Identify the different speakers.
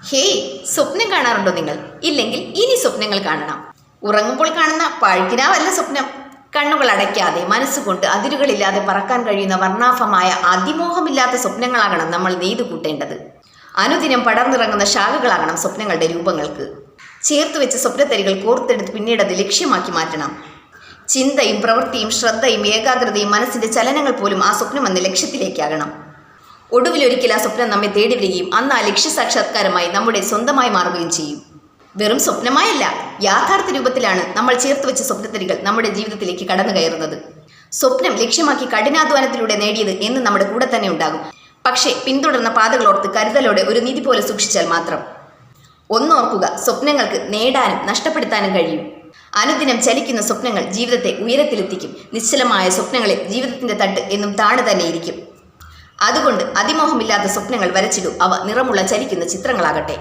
Speaker 1: Hey, സ്വപ്നം കാണാറുണ്ടോ നിങ്ങൾ? ഇല്ലെങ്കിൽ ഇനി സ്വപ്നങ്ങൾ കാണണം. ഉറങ്ങുമ്പോൾ കാണുന്ന പഴുക്കിനാവല്ല സ്വപ്നം. കണ്ണുകൾ അടയ്ക്കാതെ മനസ്സുകൊണ്ട് അതിരുകളില്ലാതെ പറക്കാൻ കഴിയുന്ന വർണ്ണാഭമായ അതിമോഹമില്ലാത്ത സ്വപ്നങ്ങളാകണം നമ്മൾ നെയ്തു കൂട്ടേണ്ടത്. അനുദിനം പടർന്നിറങ്ങുന്ന ശാഖകളാകണം സ്വപ്നങ്ങളുടെ രൂപങ്ങൾക്ക്. ചേർത്ത് വെച്ച സ്വപ്നത്തരികൾ കോർത്തെടുത്ത് പിന്നീട് അത് ലക്ഷ്യമാക്കി മാറ്റണം. ചിന്തയും പ്രവൃത്തിയും ശ്രദ്ധയും ഏകാഗ്രതയും മനസ്സിന്റെ ചലനങ്ങൾ പോലും ആ സ്വപ്നം എന്ന ലക്ഷ്യത്തിലേക്കാകണം. ഒടുവിലൊരിക്കൽ ആ സ്വപ്നം നമ്മെ തേടി വരികയും അന്ന് ആ ലക്ഷ്യ സാക്ഷാത്കാരമായി നമ്മുടെ സ്വന്തമായി മാറുകയും ചെയ്യും. വെറും സ്വപ്നമായല്ല, യാഥാർത്ഥ്യ രൂപത്തിലാണ് നമ്മൾ ചേർത്ത് വെച്ച സ്വപ്നത്തരികൾ നമ്മുടെ ജീവിതത്തിലേക്ക് കടന്നു കയറുന്നത്. സ്വപ്നം ലക്ഷ്യമാക്കി കഠിനാധ്വാനത്തിലൂടെ നേടിയത് എന്ന് നമ്മുടെ കൂടെ തന്നെ ഉണ്ടാകും. പക്ഷേ പിന്തുടർന്ന പാതകളോർത്ത് കരുതലോടെ ഒരു നിധി പോലെ സൂക്ഷിച്ചാൽ മാത്രം. ഒന്നോർക്കുക, സ്വപ്നങ്ങൾക്ക് നേടാനും നഷ്ടപ്പെടുത്താനും കഴിയും. അനുദിനം ചലിക്കുന്ന സ്വപ്നങ്ങൾ ജീവിതത്തെ ഉയരത്തിലെത്തിക്കും. നിശ്ചലമായ സ്വപ്നങ്ങളിൽ ജീവിതത്തിന്റെ തട്ട് എന്നും താണു തന്നെയിരിക്കും. അതുകൊണ്ട് അതിമോഹമില്ലാത്ത സ്വപ്നങ്ങൾ വരച്ചിടൂ. അവ നിറമുള്ള ചലിക്കുന്ന ചിത്രങ്ങളാകട്ടെ.